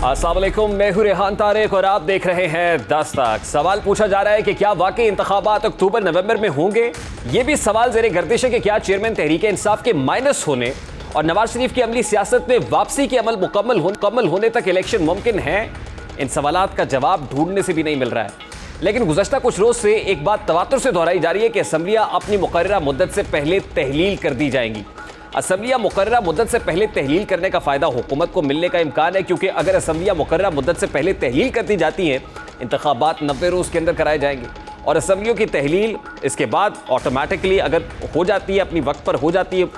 अस्सलाम वालेकुम, मैं हूं रेहान तारिक और आप देख रहे हैं 10 तक। सवाल पूछा जा रहा है कि क्या वाकई इंतखाबात अक्टूबर नवंबर में होंगे। ये भी सवाल ज़ेरे गर्दिश है कि क्या चेयरमैन तहरीक इंसाफ के माइनस होने और नवाज शरीफ की अमली सियासत में वापसी के अमल मुकम्मल होने तक इलेक्शन मुमकिन है। इन सवालात का जवाब ढूंढने से भी नहीं मिल रहा है। लेकिन गुज़श्ता कुछ रोज़ से एक बात तवातुर से दोहराई जा रही है कि असम्बलियाँ अपनी मुकर्ररा मुद्दत से पहले तहलील कर दी जाएंगी। असम्बलियाँ मुकर्ररा मुद्दत से पहले तहलील करने का फ़ायदा हुकूमत को मिलने का इम्कान है, क्योंकि अगर असम्बलियाँ मुकर्ररा मुद्दत से पहले तहलील कर दी जाती हैं, इंतखाबात 90 रोज़ के अंदर कराए जाएंगे और असम्बलियों की तहलील इसके बाद ऑटोमेटिकली अगर हो जाती है, अपनी वक्त पर हो जाती है,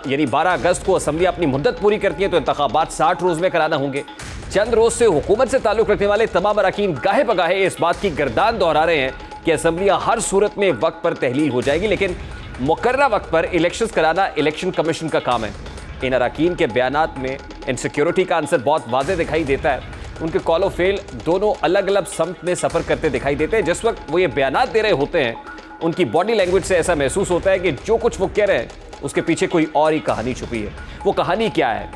यानी 12 अगस्त को असम्बलियाँ अपनी मुद्दत पूरी करती हैं, तो इंतखाबात 60 रोज़ में कराना होंगे। चंद रोज़ से हुकूमत से ताल्लुक़ रखने वाले तमाम अरकान गाहे बगाहे इस बात की गर्दान दोहरा रहे हैं कि असम्बलियाँ हर सूरत में वक्त पर तहलील हो जाएगी, लेकिन मुकर्ररा वक्त पर इलेक्शंस कराना इलेक्शन कमीशन का काम है। इन अरकान के बयानात में इनसिक्योरिटी का आंसर बहुत वाज़ेह दिखाई देता है। उनके कॉल ऑफ फेल दोनों अलग अलग समत में सफ़र करते दिखाई देते हैं। जिस वक्त वो ये बयानात दे रहे होते हैं, उनकी बॉडी लैंग्वेज से ऐसा महसूस होता है कि जो कुछ वो कह रहे हैं उसके पीछे कोई और ही कहानी छुपी है। वो कहानी क्या है,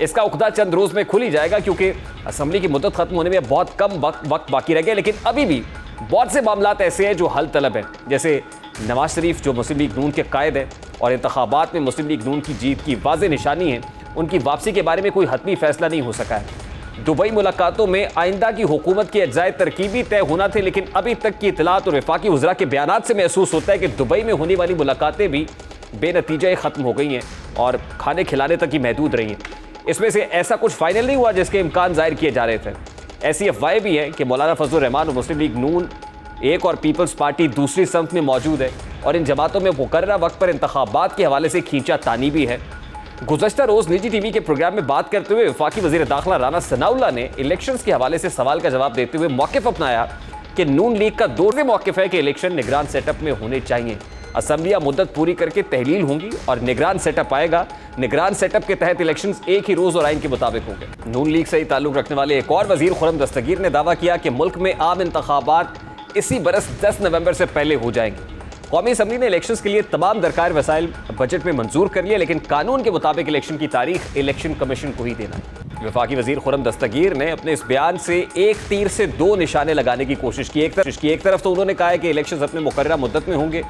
इसका उख्दा चंद रोज़ में खुल ही जाएगा, क्योंकि असम्बली की मुद्दत ख़त्म होने में बहुत कम वक्त बाकी रह गया। लेकिन अभी भी बहुत से मामलात ऐसे हैं जो हल तलब हैं, जैसे नवाज शरीफ जो मुस्लिम लीग नून के कायद है और इंतखाबात में मुस्लिम लीग नून की जीत की वाज़ेह निशानी है, उनकी वापसी के बारे में कोई हतमी फैसला नहीं हो सका है। दुबई मुलाकातों में आइंदा की हुकूमत के अज्जाए तरकीबी तय होना थे, लेकिन अभी तक की इतलात और वफाकी वज़रा के बयानात से महसूस होता है कि दुबई में होने वाली मुलाकातें भी बेनतीजा ख़त्म हो गई हैं और खाने खिलाने तक ही महदूद रही हैं। इसमें से ऐसा कुछ फाइनल नहीं हुआ जिसके इम्कान ज़ाहिर किए जा रहे थे। ऐसी अफवाहें भी हैं कि मौलाना फजलुर रहमान और मुस्लिम लीग नून एक और पीपल्स पार्टी दूसरी संफ में मौजूद है और इन जमातों में मुकर्ररा वक्त पर इंतखाबात के हवाले से खींचा तानी भी है। गुज़श्ता रोज़ निजी टीवी के प्रोग्राम में बात करते हुए वफाकी वज़ीर दाखिला राना सनाउल्लाह ने इलेक्शंस के हवाले से सवाल का जवाब देते हुए मौक़िफ़ अपनाया कि नून लीग का दोहरे मौक़िफ़ है कि इलेक्शन निगरान सेटअप में होने चाहिए। असम्बलियाँ मुद्दत पूरी करके तहलील होंगी और निगरान सेटअप आएगा। निगरान सेटअप के तहत इलेक्शंस एक ही रोज़ और आइन के मुताबिक होंगे। नून लीग से ही ताल्लुक़ रखने वाले एक और वज़ीर खुर्रम दस्तगीर ने दावा किया कि मुल्क में आम इंतखाबात इसी बरस 10 नवंबर से पहले हो जाएंगे। कौमी असम्बली ने इलेक्शंस के लिए तमाम दरकार वसाइल बजट में मंजूर कर लिया, लेकिन कानून के मुताबिक इलेक्शन की तारीख इलेक्शन कमीशन को ही देना है। वफाकी वज़ीर खुर्रम दस्तगीर ने अपने इस बयान से एक तीर से दो निशाने लगाने की कोशिश की। एक तरफ तो उन्होंने कहा है कि इलेक्शंस अपने मुकर्ररा मुद्दत में होंगे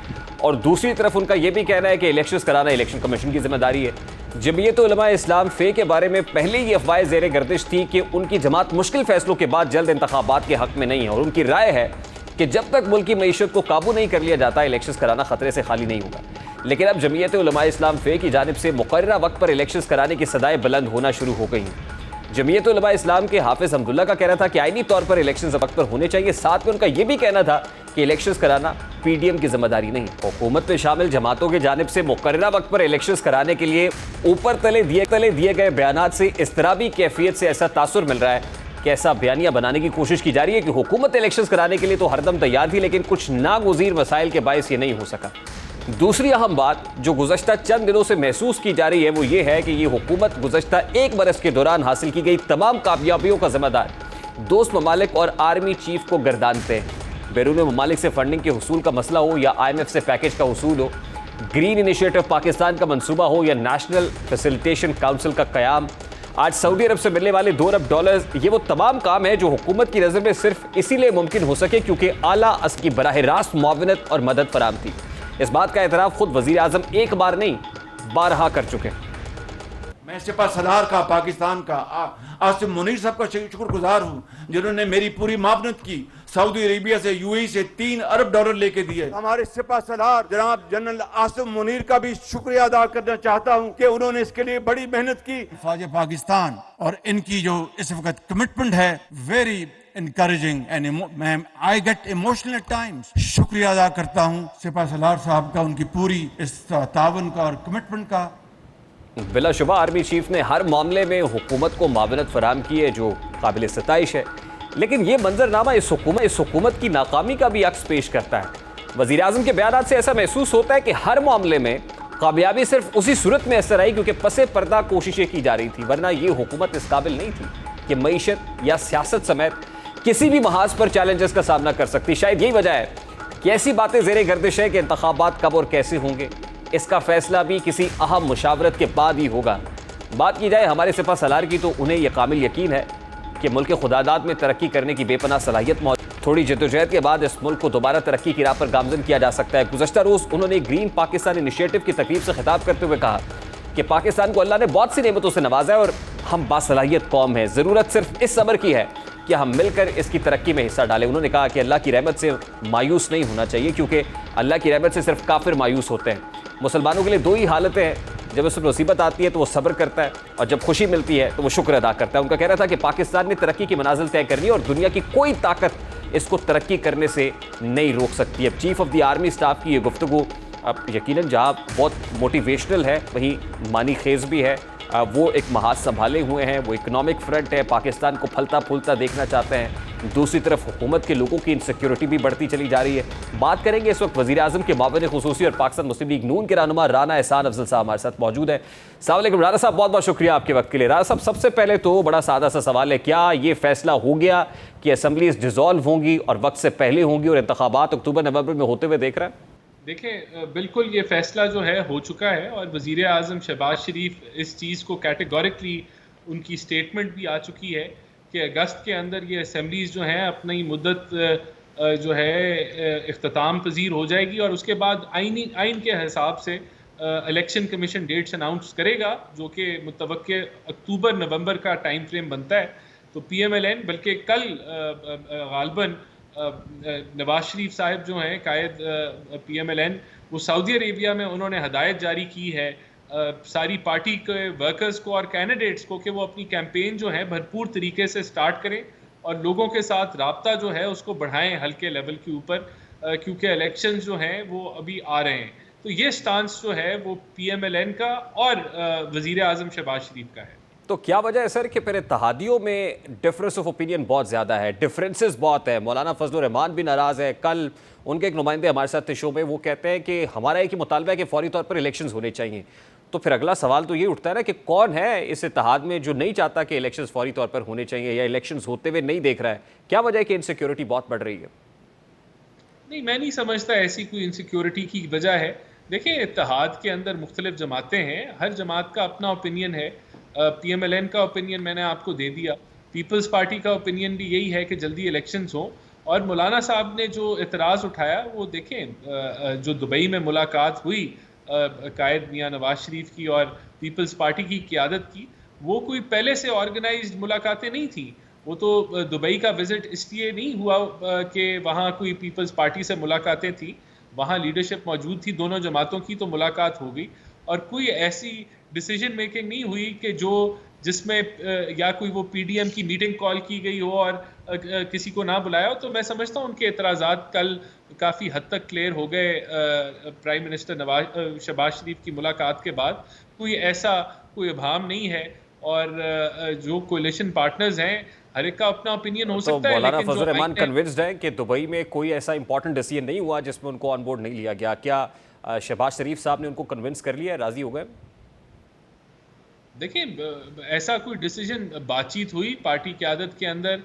और दूसरी तरफ उनका यह भी कहना है कि इलेक्शंस कराना इलेक्शन कमीशन की जिम्मेदारी है। जमीयत उलमा इस्लाम फे के बारे में पहले ही अफवाहें ज़ेर गर्दिश थी कि उनकी जमात मुश्किल फैसलों के बाद जल्द इंतखाबात के हक में नहीं है और उनकी राय है कि जब तक मुल्क की मईशत को काबू नहीं कर लिया जाता, इलेक्शंस कराना खतरे से खाली नहीं होगा। लेकिन अब जमीयत उलमा इस्लाम फे की जानिब से मुकर्ररा वक्त पर इलेक्शंस कराने की सदाएं बुलंद होना शुरू हो गई हैं। जमीयत उलमा इस्लाम के हाफिज हमदुल्ला का कहना था कि आईनी तौर पर इलेक्शंस वक्त पर होने चाहिए। साथ में उनका यह भी कहना था कि इलेक्शंस कराना पीडीएम की जिम्मेदारी नहीं। हुकूमत में शामिल जमातों की जानिब से मुकर्ररा वक्त पर इलेक्शंस कराने के लिए ऊपर तले दिए गए बयानात से इस्तराबी कैफियत से ऐसा तासुर मिल रहा है कि ऐसा बयानिया बनाने की कोशिश की जा रही है कि हुकूमत इलेक्शंस कराने के लिए तो हरदम तैयार थी, लेकिन कुछ नागुज़ीर वसाइल के बायस ये नहीं हो सका। दूसरी अहम बात जो गुज़श्ता चंद दिनों से महसूस की जा रही है वो ये है कि ये हुकूमत गुज़श्ता एक बरस के दौरान हासिल की गई तमाम कामयाबियों का ज़िम्मेदार दोस्त ममालिक और आर्मी चीफ को गर्दानते हैं। बैरून ममालिक से फंडिंग के हुसूल का मसला हो या IMF से पैकेज का हुसूल हो, ग्रीन इनिशिएटिव पाकिस्तान का मनसूबा हो या नेशनल फैसिलिटेशन काउंसिल का क़याम, आज सऊदी अरब से मिलने वाले $2 अरब, ये वो तमाम काम है जो हुकूमत की नज़र में सिर्फ इसीलिए मुमकिन हो सके क्योंकि आला अस की बराह रास्त मुआवनत और मदद फराम थी। इस बात का एतराफ़ खुद वज़ीर आज़म एक बार नहीं बारहा कर चुके हैं। मैं सिपा सलार का, पाकिस्तान का, आसिम मुनीर साहब का शुक्रगुजार हूँ जिन्होंने मेरी पूरी मावनत की। सऊदी अरेबिया से UAE से $3 अरब लेके दिए। हमारे सिपा सलार जनाब जनरल आसिम मुनीर का भी शुक्रिया अदा करना चाहता हूँ कि उन्होंने इसके लिए बड़ी मेहनत की। फौज पाकिस्तान और इनकी जो इस वक्त कमिटमेंट है very encouraging and I get emotional at times। शुक्रिया अदा करता हूँ सिपा सलार साहब का, उनकी पूरी इस तावन का और कमिटमेंट का। बिलाशुबा आर्मी चीफ ने हर मामले में हुकूमत को मावनत फराम की है जो काबिल सताइश है, लेकिन ये मंजरनामा इस हुकूमत की नाकामी का भी अक्स पेश करता है। वज़ीर आज़म के बयान से ऐसा महसूस होता है कि हर मामले में कामयाबी सिर्फ उसी सूरत में असर आई क्योंकि पसे पर्दा कोशिशें की जा रही थी, वरना ये हुकूमत इस काबिल नहीं थी कि मईशत या सियासत समेत किसी भी महाज पर चैलेंजेस का सामना कर सकती। शायद यही वजह है कि ऐसी बातें ज़ेरे गर्दिश है कि इंतखाबात कब और कैसे होंगे, इसका फैसला भी किसी अहम मुशावरत के बाद ही होगा। बात की जाए हमारे सिपा सलार की तो उन्हें यह कामिल यकीन है कि मुल्क खुदादाद में तरक्की करने की बेपनाह सलाहियत मौजूद। थोड़ी जद्दोजहद के बाद इस मुल्क को दोबारा तरक्की की राह पर गामजन किया जा सकता है। गुज़श्ता रोज़ उन्होंने ग्रीन पाकिस्तान इनिशिएटिव की तकरीब से खिताब करते हुए कहा कि पाकिस्तान को अल्लाह ने बहुत सी नेमतों से नवाजा है और हम बासलाहियत कौम है, ज़रूरत सिर्फ इस सब्र की है कि हम मिलकर इसकी तरक्की में हिस्सा डालें। उन्होंने कहा कि अल्लाह की रहमत से मायूस नहीं होना चाहिए, क्योंकि अल्लाह की रहमत से सिर्फ काफिर मायूस होते हैं। मुसलमानों के लिए दो ही हालतें हैं, जब उस पर मुसीबत आती है तो वो सब्र करता है, और जब खुशी मिलती है तो वो शुक्र अदा करता है। उनका कहना था कि पाकिस्तान ने तरक्की की मनाजिल तय करनी है और दुनिया की कोई ताकत इसको तरक्की करने से नहीं रोक सकती। अब chief of the army staff की ये गुफ्तगू अब यकीनन जहाँ बहुत मोटिवेशनल है, वहीं मानी खेज भी है। वो एक महाज संभाले हुए हैं, वो इकनॉमिक फ्रंट है, पाकिस्तान को फलता फूलता देखना चाहते हैं। दूसरी तरफ हुकूमत के लोगों की इनसिक्योरिटी भी बढ़ती चली जा रही है। बात करेंगे इस वक्त वज़ीर आज़म के मावन खुसूसी और पाकिस्तान मुस्लिम लीग नून के रहनुमा राना एहसान अफजल साहब हमारे साथ मौजूद है। अस्सलाम वालेकुम राना साहब, बहुत बहुत शुक्रिया आपके वक्त के लिए। राना साहब, सबसे पहले तो बड़ा सादा सा सवाल है, क्या ये फैसला हो गया कि असम्बलीज डिज़ोल्व होंगी और वक्त से पहले होंगी और इंतखाबात अक्टूबर नवंबर में होते हुए देख रहे हैं? देखें, बिल्कुल ये फैसला जो है हो चुका है और वज़ीर आज़म शहबाज शरीफ इस चीज़ को कैटेगोरिकली उनकी स्टेटमेंट भी आ चुकी है कि अगस्त के अंदर ये असम्बलीज़ जो हैं अपनी मुद्दत जो है इख्तिताम पजीर हो जाएगी और उसके बाद आइन के हिसाब से इलेक्शन कमीशन डेट्स अनाउंस करेगा, जो कि मुतवक्के अक्टूबर नवंबर का टाइम फ्रेम बनता है। तो PMLN बल्कि कल गालबन नवाज शरीफ साहब जो हैं कायद PMLN, वो सऊदी अरेबिया में उन्होंने हदायत जारी की है सारी पार्टी के वर्कर्स को और कैंडिडेट्स को कि वो अपनी कैंपेन जो है भरपूर तरीके से स्टार्ट करें और लोगों के साथ राब्ता जो है उसको बढ़ाएं हल्के लेवल के ऊपर, क्योंकि इलेक्शंस जो हैं वो अभी आ रहे हैं। तो ये स्टांस जो है वो PMLN का और वज़ीर आज़म शहबाज शरीफ का है। तो क्या वजह है सर कि फिर इत्तेहादियों में डिफरेंस ऑफ ओपिनियन बहुत ज़्यादा है, डिफरेंसेस बहुत है? मौलाना फजलुर रहमान भी नाराज़ है। कल उनके एक नुमाइंदे हमारे साथ थे शो में, वो कहते हैं कि हमारा एक ही मुतालबा है कि फौरी तौर पर इलेक्शंस होने चाहिए। तो फिर अगला सवाल तो ये उठता है ना कि कौन है इस इत्तेहाद में जो नहीं चाहता कि इलेक्शंस फौरी तौर पर होने चाहिए या इलेक्शंस होते हुए नहीं देख रहा है? क्या वजह है कि इनसिक्योरिटी बहुत बढ़ रही है? नहीं, मैं नहीं समझता ऐसी कोई इनसिक्योरिटी की वजह है। देखिए, इत्तेहाद के अंदर मुख्तलिफ जमातें हैं, हर जमात का अपना ओपिनियन है। PMLN का ओपिनियन मैंने आपको दे दिया, पीपल्स पार्टी का ओपिनियन भी यही है कि जल्दी इलेक्शंस हों। और मौलाना साहब ने जो एतराज़ उठाया वो देखें, जो दुबई में मुलाकात हुई कायद मियां नवाज शरीफ की और पीपल्स पार्टी की क़ियादत की, वो कोई पहले से ऑर्गेनाइज्ड मुलाकातें नहीं थी। वो तो दुबई का विज़िट इसलिए नहीं हुआ कि वहाँ कोई पीपल्स पार्टी से मुलाकातें थी, वहाँ लीडरशिप मौजूद थी दोनों जमातों की, तो मुलाकात हो गई। और कोई ऐसी डिसीजन मेकिंग नहीं हुई कि जिसमें या कोई वो PDM की मीटिंग कॉल की गई हो और किसी को ना बुलाया हो। तो मैं समझता हूँ उनके एतराज़ात कल काफ़ी हद तक क्लियर हो गए प्राइम मिनिस्टर शहबाज शरीफ की मुलाकात के बाद। कोई ऐसा कोई इब्हाम नहीं है और जो कोलिशन पार्टनर्स हैं हर एक का अपना ओपिनियन हो सकता है। मौलाना फजलुर रहमान कन्विंस्ड हैं कि दुबई में कोई ऐसा इंपॉर्टेंट डिसीजन नहीं हुआ जिसमें उनको ऑन बोर्ड नहीं लिया गया। क्या शहबाज शरीफ साहब ने उनको कन्विंस कर लिया, राजी हो गए? देखिए, ऐसा कोई डिसीजन बातचीत हुई पार्टी क़यादत के अंदर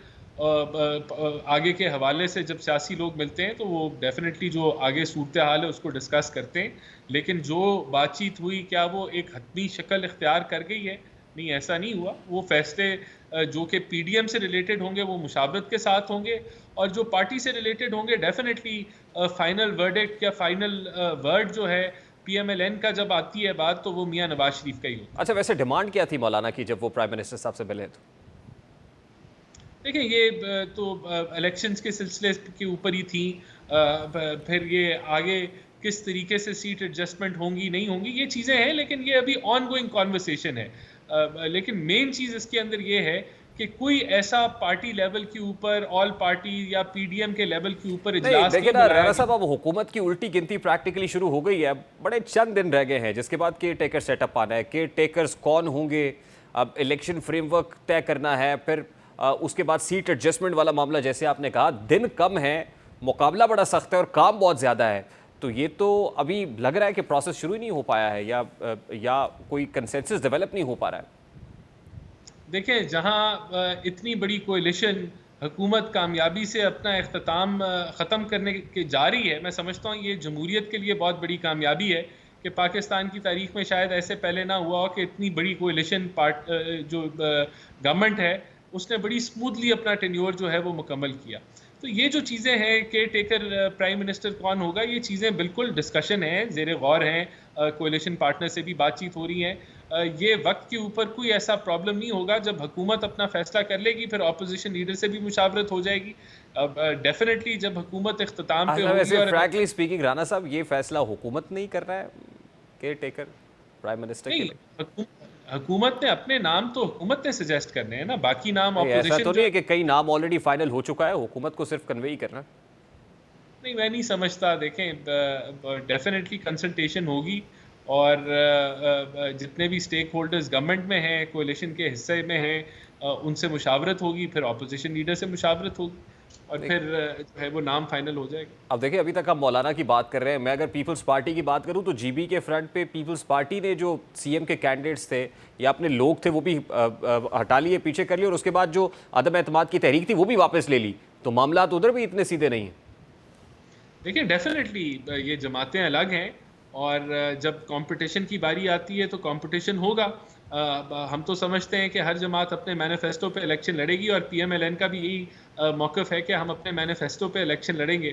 आगे के हवाले से। जब सियासी लोग मिलते हैं तो वो डेफिनेटली जो आगे सूरत हाल है उसको डिस्कस करते हैं, लेकिन जो बातचीत हुई क्या वो एक हतमी शक्ल इख्तियार कर गई है? नहीं, ऐसा नहीं हुआ। वो फैसले जो कि PDM से रिलेटेड होंगे वो मुशावरत के साथ होंगे, और जो पार्टी से रिलेटेड होंगे डेफिनेटली फाइनल वर्डिक्ट या फाइनल वर्ड जो है PMLN का जब आती है बात तो वो मियां नवाज शरीफ का ही होता है। अच्छा, वैसे डिमांड क्या थी मौलाना की जब वो प्राइम मिनिस्टर साहब से मिले? तो देखिए, ये तो इलेक्शंस के सिलसिले के ऊपर ही थी। फिर ये आगे किस तरीके से सीट एडजस्टमेंट होंगी नहीं होंगी ये चीज़ें हैं, लेकिन ये अभी ऑन गोइंग कॉन्वर्सेशन है। लेकिन मेन चीज़ इसके अंदर ये है कि कोई ऐसा पार्टी लेवल के ऊपर ऑल पार्टी या PDM के लेवल के ऊपर इजलास देखिए ना राना साहब, अब हुकूमत की उल्टी गिनती प्रैक्टिकली शुरू हो गई है। बड़े चंद दिन रह गए हैं जिसके बाद केयर टेकर सेटअप आना है। केयर टेकर्स कौन होंगे, अब इलेक्शन फ्रेमवर्क तय करना है, फिर उसके बाद सीट एडजस्टमेंट वाला मामला, जैसे आपने कहा दिन कम है, मुकाबला बड़ा सख्त है और काम बहुत ज़्यादा है। तो ये तो अभी लग रहा है कि प्रोसेस शुरू ही नहीं हो पाया है या कोई कंसेंसस डेवलप नहीं हो पा रहा है। देखें, जहां इतनी बड़ी कोalition हुकूमत कामयाबी से अपना इख्तिताम ख़त्म करने के जा रही है, मैं समझता हूँ ये जमहूरियत के लिए बहुत बड़ी कामयाबी है कि पाकिस्तान की तारीख में शायद ऐसे पहले ना हुआ हो कि इतनी बड़ी कोalition जो गवर्नमेंट है उसने बड़ी स्मूथली अपना टेन्योर जो है वो मुकम्मल किया। तो ये जो चीज़ें हैं, केयर टेकर प्राइम मिनिस्टर कौन होगा, ये चीज़ें बिल्कुल डिस्कशन है, ज़ेरे गौर हैं, कोalition पार्टनर से भी बातचीत हो रही है। ये वक्त के ऊपर कोई ऐसा प्रॉब्लम नहीं होगा। जब हुकूमत अपना फैसला कर लेगी फिर ऑपोजिशन लीडर से भी मुशावरत हो जाएगी। अब डेफिनेटली जब हुकूमत इख्तिताम पे होगी वैसे और फ्रैंकली स्पीकिंग राना साहब, ये फैसला हुकूमत नहीं कर रहा है, केयर टेकर प्राइम मिनिस्टर के नहीं, लिए? हुकूमत ने अपने नाम तो हुकूमत ने सजेस्ट करने हैं ना, बाकी नाम ऐसा ऑपोजिशन तो नहीं है कि कई नाम ऑलरेडी फाइनल हो चुका है, हुकूमत को सिर्फ कन्वे ही करना? नहीं, मैं नहीं समझता। देखें, डेफिनेटली कंसल्टेशन होगी और जितने भी स्टेक होल्डर्स गवर्नमेंट में हैं, कोalition के हिस्से में हैं, उनसे मुशावरत होगी, फिर ऑपोजिशन लीडर से मुशावरत होगी और फिर जो है वो नाम फाइनल हो जाएगा। अब देखिए, अभी तक हम मौलाना की बात कर रहे हैं। मैं अगर पीपल्स पार्टी की बात करूं तो जीबी के फ्रंट पे पीपल्स पार्टी ने जो सीएम के कैंडिडेट्स थे या अपने लोग थे वो भी हटा लिए, पीछे कर लिए, और उसके बाद जो अदम एतमाद की तहरीक थी वो भी वापस ले ली। तो मामला उधर भी इतने सीधे नहीं हैं। देखिए, डेफिनेटली ये जमातें अलग हैं और जब कंपटीशन की बारी आती है तो कंपटीशन होगा। हम तो समझते हैं कि हर जमात अपने मैनिफेस्टो पे इलेक्शन लड़ेगी और पीएमएलएन का भी यही मौक़िफ़ है कि हम अपने मैनिफेस्टो पे इलेक्शन लड़ेंगे।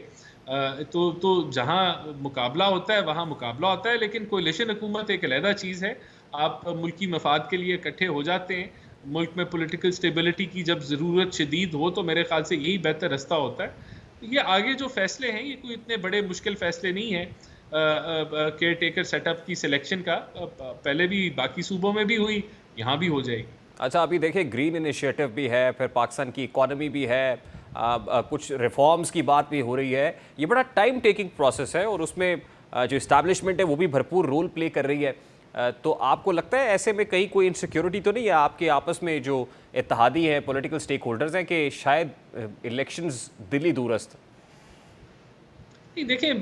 तो जहां मुकाबला होता है वहां मुकाबला होता है, लेकिन कोalition हुकूमत एक अलहदा चीज़ है। आप मुल्की मफाद के लिए इकट्ठे हो जाते हैं। मुल्क में पॉलिटिकल स्टेबिलिटी की जब ज़रूरत शदीद हो तो मेरे ख्याल से यही बेहतर रास्ता होता है। ये आगे जो फैसले हैं ये कोई इतने बड़े मुश्किल फैसले नहीं हैं। केयर टेकर सेटअप की सिलेक्शन का पहले भी बाकी सूबों में भी हुई, यहाँ भी हो जाएगी। अच्छा, अभी देखिए ग्रीन इनिशिएटिव भी है, फिर पाकिस्तान की इकॉनमी भी है, कुछ रिफॉर्म्स की बात भी हो रही है। ये बड़ा टाइम टेकिंग प्रोसेस है और उसमें जो इस्टेब्लिशमेंट है वो भी भरपूर रोल प्ले कर रही है। तो आपको लगता है ऐसे में कहीं कोई इनसिक्योरिटी तो नहीं है आपके आपस में जो इत्तेहादी हैं, पॉलिटिकल स्टेक होल्डर्स हैं, कि शायद इलेक्शंस दिल्ली दूरस्थ? नहीं, देखिए,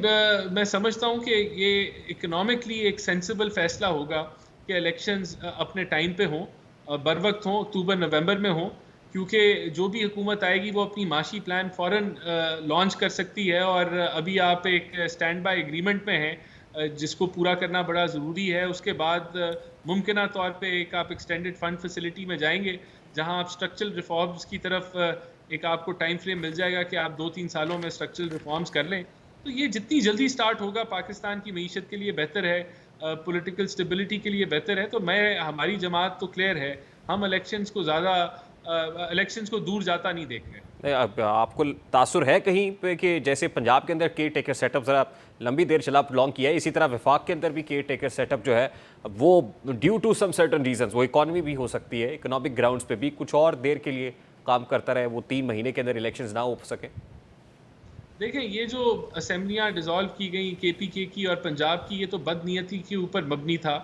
मैं समझता हूँ कि ये इकोनॉमिकली एक सेंसिबल फैसला होगा कि इलेक्शंस अपने टाइम पे हों, बर वक्त हों, अक्टूबर नवंबर में हों, क्योंकि जो भी हुकूमत आएगी वो अपनी माशी प्लान फ़ौरन लॉन्च कर सकती है और अभी आप एक स्टैंड बाय एग्रीमेंट में हैं जिसको पूरा करना बड़ा ज़रूरी है। उसके बाद मुमकिना तौर पे एक आप एक्सटेंडेड फंड फैसिलिटी में जाएंगे जहां आप स्ट्रक्चरल रिफॉर्म्स की तरफ एक आपको टाइम फ्रेम मिल जाएगा कि आप 2-3 सालों में स्ट्रक्चरल रिफॉर्म्स कर लें। तो ये जितनी जल्दी स्टार्ट होगा पाकिस्तान की मईशत के लिए बेहतर है, पॉलिटिकल स्टेबिलिटी के लिए बेहतर है। तो हमारी जमात तो क्लियर है, हम इलेक्शंस को दूर जाता नहीं देख रहे। नहीं, अब आपको तासुर है कहीं पे कि जैसे पंजाब के अंदर केयर टेकर सेटअप ज़रा लंबी देर चला लॉन्ग किया है, इसी तरह वफाक के अंदर भी केयर टेकर सेटअप जो है वो due to some certain reasons, वो इकॉनमी भी हो सकती है, इकोनॉमिक ग्राउंड्स पे भी कुछ और देर के लिए काम करता रहे, वो 3 महीने के अंदर इलेक्शंस ना हो सके? देखें, ये जो असेंबलियाँ डिज़ोल्व की गई केपीके की और पंजाब की, ये तो बदनीयती के ऊपर मबनी था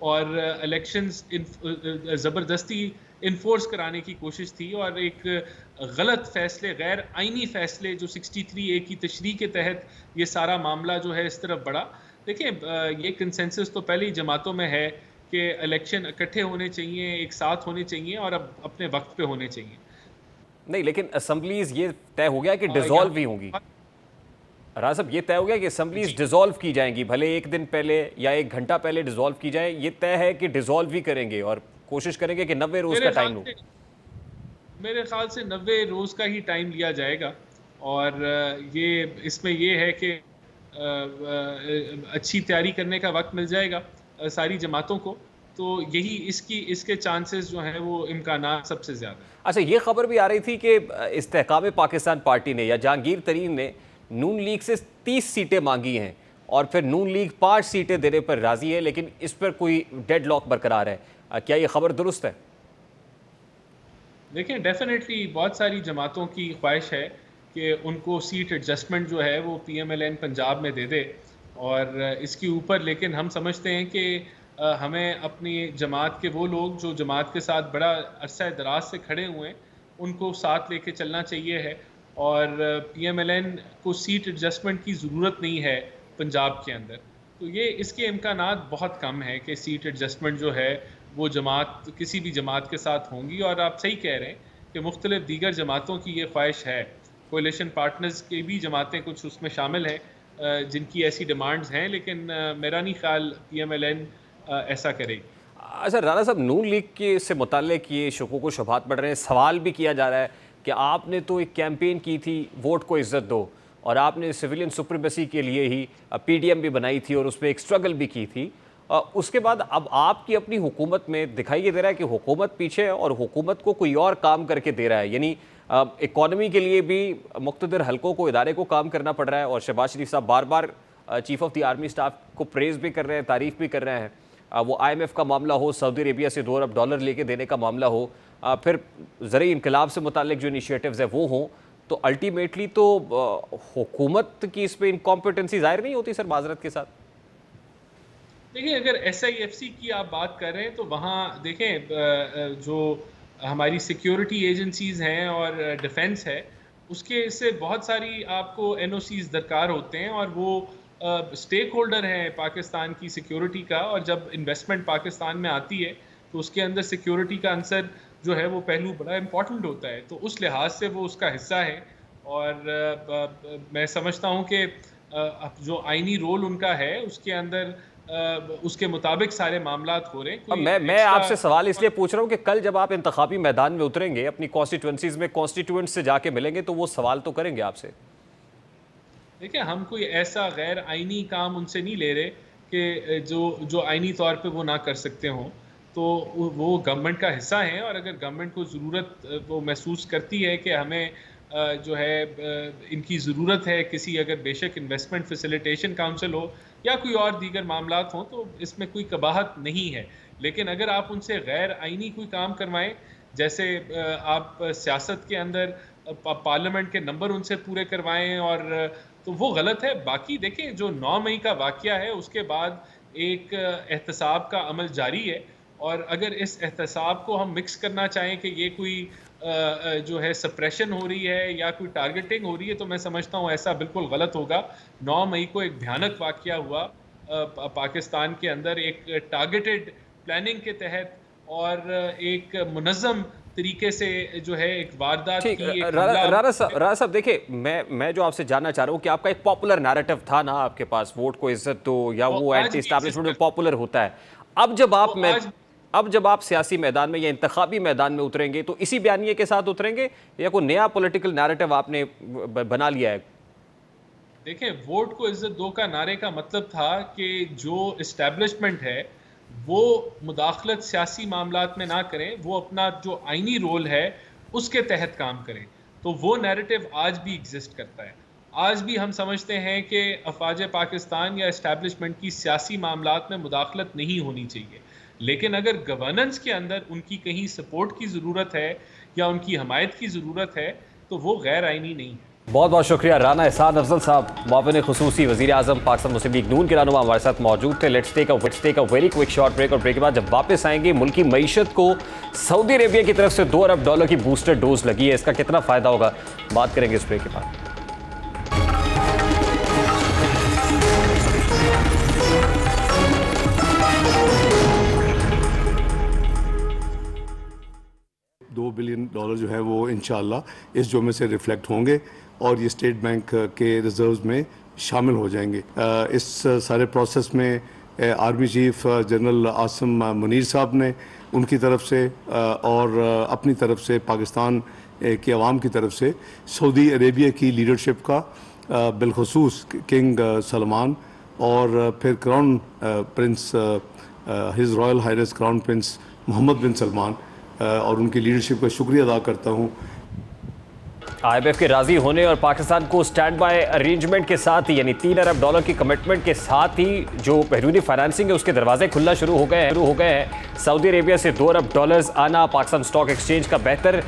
और इलेक्शंस ज़बरदस्ती इन्फोर्स कराने की कोशिश थी और एक गलत फैसले, गैर आइनी फैसले जो 63A की तशरीह के तहत ये सारा मामला जो है इस तरफ बढ़ा। देखें, ये कंसेंसस तो पहले ही जमातों में है कि इलेक्शन इकट्ठे होने चाहिए, एक साथ होने चाहिए और अब अपने वक्त पे होने चाहिए। नहीं, लेकिन असम्बलीज ये तय हो गया कि डिसॉल्व भी होंगी। राज साहब, ये तय हो गया कि असम्बलीज डिसॉल्व की जाएंगी, भले एक दिन पहले या 1 घंटा पहले डिसॉल्व की जाए, ये तय है कि डिसॉल्व ही करेंगे और कोशिश करेंगे कि 90 रोज का टाइम हो। मेरे ख्याल से 90 रोज का ही टाइम लिया जाएगा और ये इसमें ये है कि अच्छी तैयारी करने का वक्त मिल जाएगा सारी जमातों को, तो यही इसके चांसेस जो हैं वो इम्कानात सबसे ज़्यादा। अच्छा, ये खबर भी आ रही थी कि इस्तेहकाम पाकिस्तान पार्टी ने या जहांगीर तरीन ने नून लीग से 30 सीटें मांगी हैं और फिर नून लीग 5 सीटें देने पर राजी है, लेकिन इस पर कोई डेडलॉक बरकरार है। क्या ये खबर दुरुस्त है? देखिए, डेफिनेटली बहुत सारी जमातों की ख्वाहिश है कि उनको सीट एडजस्टमेंट जो है वो पीएमएलएन पंजाब में दे दे और इसके ऊपर, लेकिन हम समझते हैं कि हमें अपनी जमात के वो लोग जो जमात के साथ बड़ा अरसा दराज से खड़े हुए हैं उनको साथ लेके चलना चाहिए है और पीएमएलएन को सीट एडजस्टमेंट की ज़रूरत नहीं है पंजाब के अंदर। तो ये इसके इम्कानात बहुत कम है कि सीट एडजस्टमेंट जो है वो जमात किसी भी जमात के साथ होंगी। और आप सही कह रहे हैं कि मुख्तलिफ दीगर जमातों की ये ख्वाहिश है, कोalition पार्टनर्स के भी जमातें कुछ उसमें शामिल हैं जिनकी ऐसी डिमांड्स हैं, लेकिन मेरा नहीं ख्याल PMLN ऐसा करेगी। अच्छा राणा साहब, नून लीग के से मुताल्लिक ये शुकूक व शुबहात बढ़ रहे हैं। सवाल भी किया जा रहा है कि आपने तो एक कैंपेन की थी वोट को इज्जत दो, और आपने सिविलियन सुप्रीमेसी के लिए ही PDM भी बनाई थी और उसमें एक स्ट्रगल भी की थी। उसके बाद अब आपकी अपनी हुकूमत में दिखाई ये दे रहा है कि हुकूमत पीछे है और हुकूमत को कोई और काम करके दे रहा है, यानी इकॉनमी के लिए भी मुख्तदिर हलकों को, इदारे को काम करना पड़ रहा है। और शहबाज शरीफ साहब बार बार chief of the army staff को प्रेज़ भी कर रहे हैं, तारीफ़ भी कर रहे हैं। वो IMF का मामला हो, सऊदी अरेबिया से $2 अरब लेके देने का मामला हो, फिर ज़रिए इनकलाब से मुताल्लिक जो इनिशिएटिव्स है वो हों, तो अल्टीमेटली तो हुकूमत की इस पर इनकॉम्पिटेंसी ज़ाहिर नहीं होती सर माजरत के साथ? देखिए, अगर SIFC की आप बात कर रहे हैं तो वहाँ देखें जो हमारी सिक्योरिटी एजेंसीज़ हैं और डिफेंस है, उसके से बहुत सारी आपको NOCs दरकार होते हैं, और वो स्टेक होल्डर हैं पाकिस्तान की सिक्योरिटी का। और जब इन्वेस्टमेंट पाकिस्तान में आती है तो उसके अंदर सिक्योरिटी का आंसर जो है वो पहलू बड़ा इम्पॉर्टेंट होता है, तो उस लिहाज से वो उसका हिस्सा है। और मैं समझता हूँ कि जो आईनी रोल उनका है उसके अंदर उसके मुताबिक सारे मामलात हो रहे हैं। मैं आपसे सवाल इसलिए पूछ रहा हूँ कि कल जब आप इंतखाबी मैदान में उतरेंगे, अपनी कॉन्स्टिट्यूंसीज में कॉन्स्टिट्यूएंट्स से जाके मिलेंगे, तो वो सवाल तो करेंगे आपसे। देखिए, हम कोई ऐसा गैर आईनी काम उनसे नहीं ले रहे कि जो आईनी तौर पे वो ना कर सकते हों, तो वो गवर्नमेंट का हिस्सा हैं। और अगर गवर्नमेंट को ज़रूरत वो महसूस करती है कि हमें जो है इनकी ज़रूरत है, किसी अगर बेशक इन्वेस्टमेंट फैसिलिटेशन काउंसिल हो या कोई और दीगर मामलात हों, तो इसमें कोई कबाहत नहीं है। लेकिन अगर आप उनसे गैर आईनी कोई काम करवाएं, जैसे आप सियासत के अंदर पार्लियामेंट के नंबर उनसे पूरे करवाएं, और तो वो गलत है। बाकी देखें, जो 9 मई का वाक़या है उसके बाद एक एहतसाब का अमल जारी है, और अगर इस एहतसाब को हम मिक्स करना चाहें कि ये कोई जो है सप्रेशन हो रही है या कोई टारगेटिंग हो रही है, तो मैं समझता हूँ ऐसा बिल्कुल गलत होगा। 9 मई को एक भयानक वाक़या हुआ पाकिस्तान के अंदर, एक टारगेटेड प्लानिंग के तहत और एक मुनज़्ज़म तरीके से जो है एक वारदात की। राणा साहब देखिए, मैं जो आपसे जानना चाह रहा हूँ कि आपका एक पॉपुलर नैरेटिव था ना आपके पास, वोट को इज्जत दो, या वो एंटी एस्टैब्लिशमेंट में पॉपुलर होता है। अब जब आप सियासी मैदान में या इंतखाबी मैदान में उतरेंगे, तो इसी बयानिए के साथ उतरेंगे या कोई नया पॉलिटिकल नैरेटिव आपने बना लिया है? देखें, वोट को इज्जत दो का नारे का मतलब था कि जो इस्टेब्लिशमेंट है वो मुदाखलत सियासी मामलात में ना करें, वो अपना जो आईनी रोल है उसके तहत काम करें। तो वो नैरेटिव आज भी एग्जिस्ट करता है। आज भी हम समझते हैं कि अफवाज पाकिस्तान या इस्टेब्लिशमेंट की सियासी मामलात में मुदाखलत नहीं होनी चाहिए, लेकिन अगर गवर्नेंस के अंदर उनकी कहीं सपोर्ट की ज़रूरत है या उनकी हमायत की ज़रूरत है, तो वो गैर आईनी नहीं है। बहुत बहुत शुक्रिया राना एहसान अफजल साहब, मुआविन खुसूसी वज़ीर आज़म पाकिस्तान मुस्लिम लीग नून के रहनुमा, हमारे साथ मौजूद थे। Let's take a very quick short break, और ब्रेक के बाद जब वापस आएंगे, मुल्क की मईशत को सऊदी अरेबिया की तरफ से $2 अरब की बूस्टर डोज लगी है, इसका कितना फ़ायदा होगा, बात करेंगे इस ब्रेक के बाद। $2 बिलियन जो है वो इंशाल्लाह इस जुमे से रिफ्लेक्ट होंगे और ये स्टेट बैंक के रिजर्व्स में शामिल हो जाएंगे। इस सारे प्रोसेस में army chief general Asim Munir साहब ने उनकी तरफ से और अपनी तरफ से पाकिस्तान की आवाम की तरफ से सऊदी अरेबिया की लीडरशिप का बिलखसूस किंग सलमान और फिर crown prince his royal highness crown prince Mohammed bin Salman और उनकी लीडरशिप का शुक्रिया अदा करता हूँ। IMF के राजी होने और पाकिस्तान को स्टैंड बाय अरेंजमेंट के साथ ही, यानी $3 अरब की कमिटमेंट के साथ ही जो बैरूनी फाइनेंसिंग है उसके दरवाजे खुलना शुरू हो गए हैं। सऊदी अरेबिया से $2 अरब आना, पाकिस्तान स्टॉक एक्सचेंज का बेहतर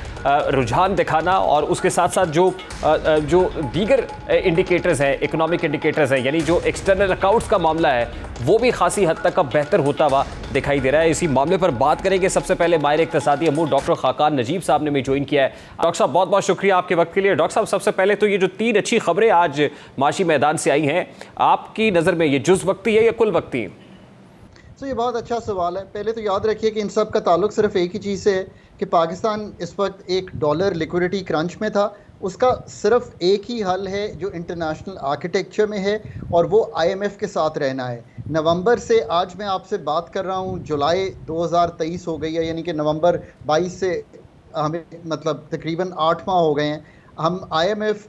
रुझान दिखाना, और उसके साथ साथ जो दीगर इंडिकेटर्स हैं, इकोनॉमिक इंडिकेटर्स हैं, यानी जो एक्सटर्नल अकाउंट्स का मामला है, वो भी खासी हद तक अब बेहतर होता हुआ दिखाई दे रहा है। इसी मामले पर बात करेंगे। सबसे पहले माहिर इक्तिसादी अमूर डॉक्टर खाकान नजीब साहब ने भी ज्वाइन किया है। डॉक्टर साहब, बहुत बहुत शुक्रिया आपके वक्त के लिए। डॉक्टर साहब, सबसे पहले तो ये जो 3 अच्छी खबरें आज माशी मैदान से आई हैं, आपकी नज़र में ये जुज़ वक्ती है या कुल वक्ती? तो ये बहुत अच्छा सवाल है। पहले तो याद रखिए कि इन सब का ताल्लुक सिर्फ एक ही चीज़ से है कि पाकिस्तान इस वक्त $1 लिक्विडिटी क्रंच में था, उसका सिर्फ एक ही हल है जो इंटरनेशनल आर्किटेक्चर में है, और वो आईएमएफ के साथ रहना है। नवंबर से, आज मैं आपसे बात कर रहा हूँ, जुलाई 2023 हो गई है, यानी कि नवंबर 22 से हमें मतलब तकरीबन 8 माह हो गए हैं, हम आईएमएफ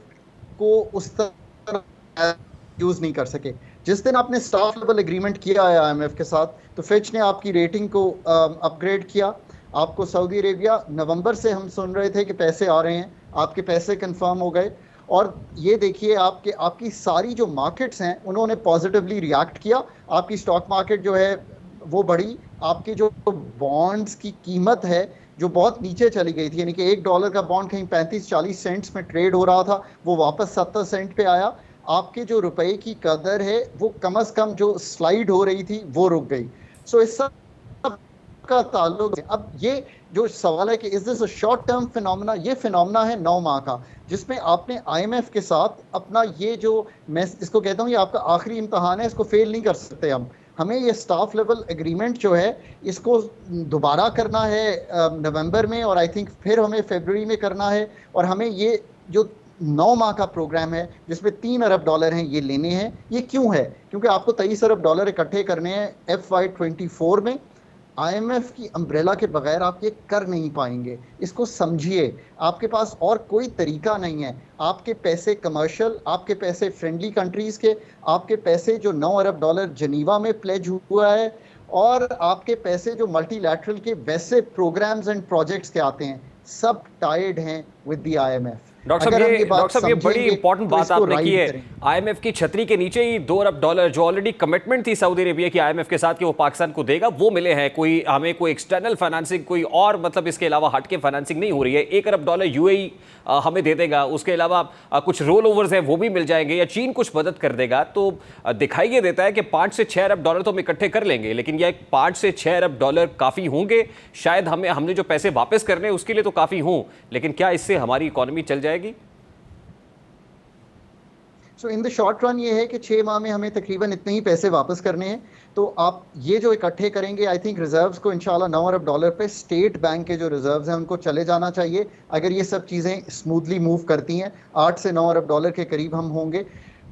को उस तरह यूज़ नहीं कर सके। जिस दिन आपने स्टाफ लेवल एग्रीमेंट किया है आईएमएफ के साथ, तो फिच ने आपकी रेटिंग को अपग्रेड किया। आपको सऊदी अरेबिया, नवंबर से हम सुन रहे थे कि पैसे आ रहे हैं, आपके पैसे कंफर्म हो गए, और ये देखिए आपकी सारी जो मार्केट्स हैं उन्होंने पॉजिटिवली रिएक्ट किया। आपकी स्टॉक मार्केट जो है वो बढ़ी, आपके जो बॉन्ड्स की कीमत है जो बहुत नीचे चली गई थी, यानी कि $1 का बॉन्ड कहीं 35-40 सेंट्स में ट्रेड हो रहा था, वो वापस 70 सेंट पे आया। आपके जो रुपए की कदर है वो कम से कम जो स्लाइड हो रही थी वो रुक गई। सो इस सब का ताल्लुक है। अब ये जो सवाल है कि is this a short term phenomena, ये फिनोमेना है 9 माह का, जिसमें आपने आईएमएफ के साथ अपना ये जो, मैं इसको कहता हूँ ये आपका आखिरी इम्तहान है, इसको फेल नहीं कर सकते हम। हमें ये स्टाफ लेवल एग्रीमेंट जो है इसको दोबारा करना है नवंबर में, और आई थिंक फिर हमें फरवरी में करना है। और हमें ये जो 9 माह का प्रोग्राम है जिसमें $3 अरब हैं ये लेने हैं। ये क्यों है? क्योंकि आपको $23 अरब इकट्ठे करने हैं FY24 में। आईएमएफ की अम्ब्रेला के बगैर आप ये कर नहीं पाएंगे, इसको समझिए। आपके पास और कोई तरीका नहीं है। आपके पैसे कमर्शियल, आपके पैसे फ्रेंडली कंट्रीज़ के, आपके पैसे जो $9 अरब जनीवा में प्लेज हुआ है, और आपके पैसे जो मल्टीलैटरल के वैसे प्रोग्राम्स एंड प्रोजेक्ट्स के आते हैं, सब टाइड हैं विद द आईएमएफ। डॉक्टर साहब, ये बड़ी इंपॉर्टेंट बात आपने की है। आईएमएफ की छतरी के नीचे ही $2 अरब जो ऑलरेडी कमिटमेंट थी सऊदी अरेबिया की आईएमएफ के साथ कि वो पाकिस्तान को देगा, वो मिले हैं। कोई हमें कोई एक्सटर्नल फाइनेंसिंग, कोई और मतलब इसके अलावा हट के फाइनेंसिंग नहीं हो रही है। $1 अरब यूएई हमें दे देगा, उसके अलावा कुछ रोल ओवर्स हैं वो भी मिल जाएंगे, या चीन कुछ मदद कर देगा। तो दिखाई ये देता है कि $5 से $6 अरब तो हम इकट्ठे कर लेंगे, लेकिन यह $5 से $6 अरब काफ़ी होंगे? शायद हमने जो पैसे वापस करने हैं उसके लिए तो काफ़ी हों, लेकिन क्या इससे हमारी इकॉनमी चल जाएगी? सो इन द शॉर्ट रन ये है कि 6 माह में हमें तकरीबन इतने ही पैसे वापस करने हैं। तो आप ये जो इकट्ठे करेंगे, आई थिंक रिजर्व्स को इंशाल्लाह $9 अरब पे स्टेट बैंक के जो रिजर्व्स हैं उनको चले जाना चाहिए। अगर ये सब चीज़ें स्मूथली मूव करती हैं, $8 से $9 अरब के करीब हम होंगे।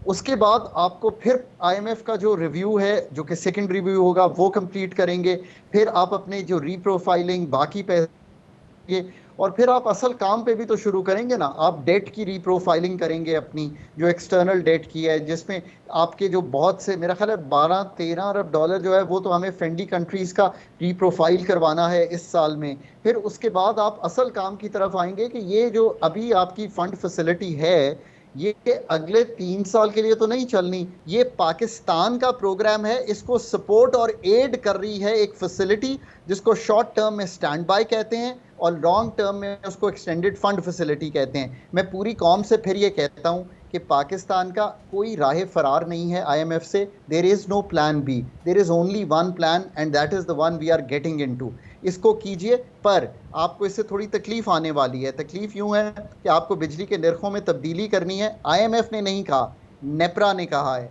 उसके बाद आपको फिर आईएमएफ का जो रिव्यू है, जो कि सेकंड रिव्यू होगा, वो कंप्लीट करेंगे। फिर आप अपने जो रीप्रोफाइलिंग, बाकी पैसे, और फिर आप असल काम पे भी तो शुरू करेंगे ना। आप डेट की रीप्रोफाइलिंग करेंगे, अपनी जो एक्सटर्नल डेट की है, जिसमें आपके जो बहुत से, मेरा ख्याल है 12-13 अरब जो है वो तो हमें फ्रेंडली कंट्रीज़ का रीप्रोफाइल करवाना है इस साल में। फिर उसके बाद आप असल काम की तरफ आएंगे कि ये जो अभी आपकी फ़ंड फैसिलिटी है ये अगले 3 साल के लिए तो नहीं चलनी। ये पाकिस्तान का प्रोग्राम है, इसको सपोर्ट और एड कर रही है एक फैसिलिटी जिसको शॉर्ट टर्म में स्टैंड बाय कहते हैं, और लॉन्ग टर्म में उसको एक्सटेंडेड फंड फैसिलिटी कहते हैं। मैं पूरी कौम से फिर ये कहता हूँ कि पाकिस्तान का कोई राह फरार नहीं है आईएमएफ से। There is no plan B, there is only one plan, and that is the one we are getting into. इसको कीजिए, पर आपको इससे थोड़ी तकलीफ आने वाली है। तकलीफ यूँ है कि आपको बिजली के नरखों में तब्दीली करनी है। आईएमएफ ने नहीं कहा, नेपरा ने कहा है,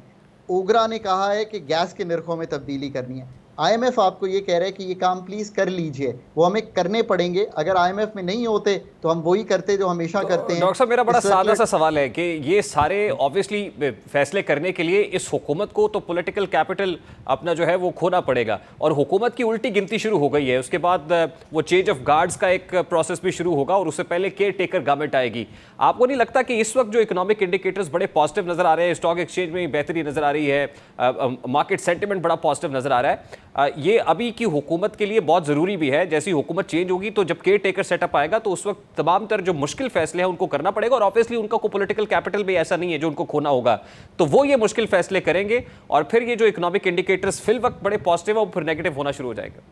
ओगरा ने कहा है कि गैस के नरखों में तब्दीली करनी है। आईएमएफ आपको ये कह रहा है कि ये काम प्लीज कर लीजिए, वो हमें करने पड़ेंगे। अगर आईएमएफ में नहीं होते तो हम वही करते जो हमेशा करते हैं। डॉक्टर साहब, मेरा बड़ा सादा सा सवाल है कि ये सारे ऑब्वियसली फैसले करने के लिए इस हुकूमत को तो पॉलिटिकल कैपिटल अपना जो है वो खोना पड़ेगा, और हुकूमत की उल्टी गिनती शुरू हो गई है। उसके बाद वो चेंज ऑफ गार्ड्स का एक प्रोसेस भी शुरू होगा, और उससे पहले केयर टेकर गवर्नमेंट आएगी। आपको नहीं लगता कि इस वक्त जो इकोनॉमिक इंडिकेटर्स बड़े पॉजिटिव नजर आ रहे हैं, स्टॉक एक्सचेंज में बेहतरी नजर आ रही है, मार्केट सेंटिमेंट बड़ा पॉजिटिव नजर आ रहा है, ये अभी की हुकूमत के लिए बहुत ज़रूरी भी है? जैसी हुकूमत चेंज होगी तो जब केयर टेकर सेटअप आएगा तो उस वक्त तमाम तर जो मुश्किल फैसले हैं उनको करना पड़ेगा, और ऑब्वियसली उनका कोई पॉलिटिकल कैपिटल भी ऐसा नहीं है जो उनको खोना होगा, तो वो ये मुश्किल फैसले करेंगे, और फिर ये जो इकोनॉमिक इंडिकेटर्स फिल वक्त बड़े पॉजिटिव है वो फिर नेगेटिव होना शुरू हो जाएगा।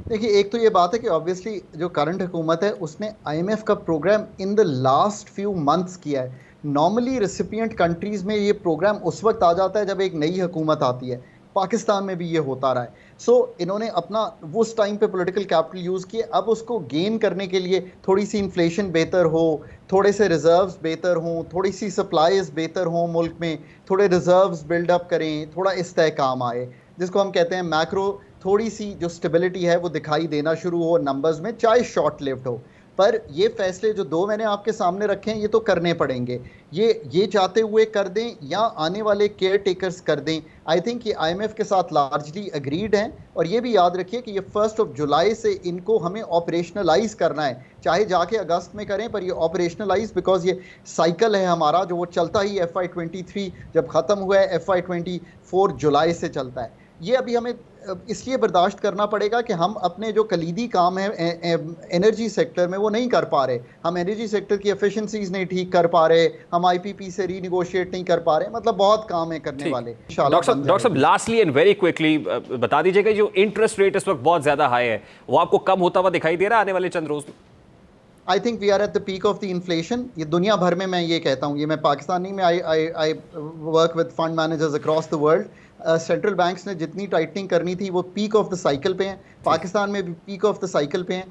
देखिए, एक तो ये बात है कि ऑब्वियसली जो करंट हुकूमत है उसने आईएमएफ का programme in the last few months किया है। नॉर्मली रेसिपिएंट कंट्रीज़ में ये प्रोग्राम उस वक्त आ जाता है जब एक नई हुकूमत आती है। पाकिस्तान में भी ये होता रहा है। सो इन्होंने अपना उस टाइम पे पॉलिटिकल कैपिटल यूज़ किए। अब उसको गेन करने के लिए थोड़ी सी इन्फ्लेशन बेहतर हो, थोड़े से रिजर्व्स बेहतर हों, थोड़ी सी सप्लाईज बेहतर हों मुल्क में, थोड़े रिजर्व्स बिल्डअप करें, थोड़ा इस्तेहकाम आए, जिसको हम कहते हैं मैक्रो, थोड़ी सी जो स्टेबिलिटी है वो दिखाई देना शुरू हो नंबर्स में, चाहे शॉर्ट लिव्ड हो। पर ये फैसले जो दो मैंने आपके सामने रखे हैं ये तो करने पड़ेंगे, ये चाहते हुए कर दें या आने वाले केयर टेकर्स कर दें। आई थिंक ये IMF के साथ लार्जली अग्रीड हैं, और ये भी याद रखिए कि ये 1 जुलाई से इनको हमें ऑपरेशनलाइज करना है, चाहे जाके अगस्त में करें पर ये ऑपरेशनलाइज, बिकॉज ये साइकिल है हमारा जो वो चलता ही FY23 जब ख़त्म हुआ है FY24 जुलाई से चलता है। ये अभी हमें इसलिए बर्दाश्त करना पड़ेगा कि हम अपने जो कलीदी काम है एनर्जी सेक्टर में वो नहीं कर पा रहे, हम एनर्जी सेक्टर की एफिशिएंसीज नहीं ठीक कर पा रहे, हम IPP से रीनिगोशिएट नहीं कर पा रहे, मतलब बहुत काम है करने वाले। डॉक्टर साहब लास्टली एंड वेरी क्विकली बता दीजिएगा, जो इंटरेस्ट रेट इस वक्त बहुत ज्यादा हाई है वो आपको कम होता हुआ दिखाई दे रहा है आने वाले चंद रोज में? I think we are at the peak of the inflation. ये दुनिया भर में मैं ये कहता हूँ, ये मैं पाकिस्तानी में I work with fund managers across the world. Central banks ने जितनी टाइटनिंग करनी थी वो पीक ऑफ द साइकिल पे हैं, पाकिस्तान में भी पीक ऑफ द साइकिल पे हैं,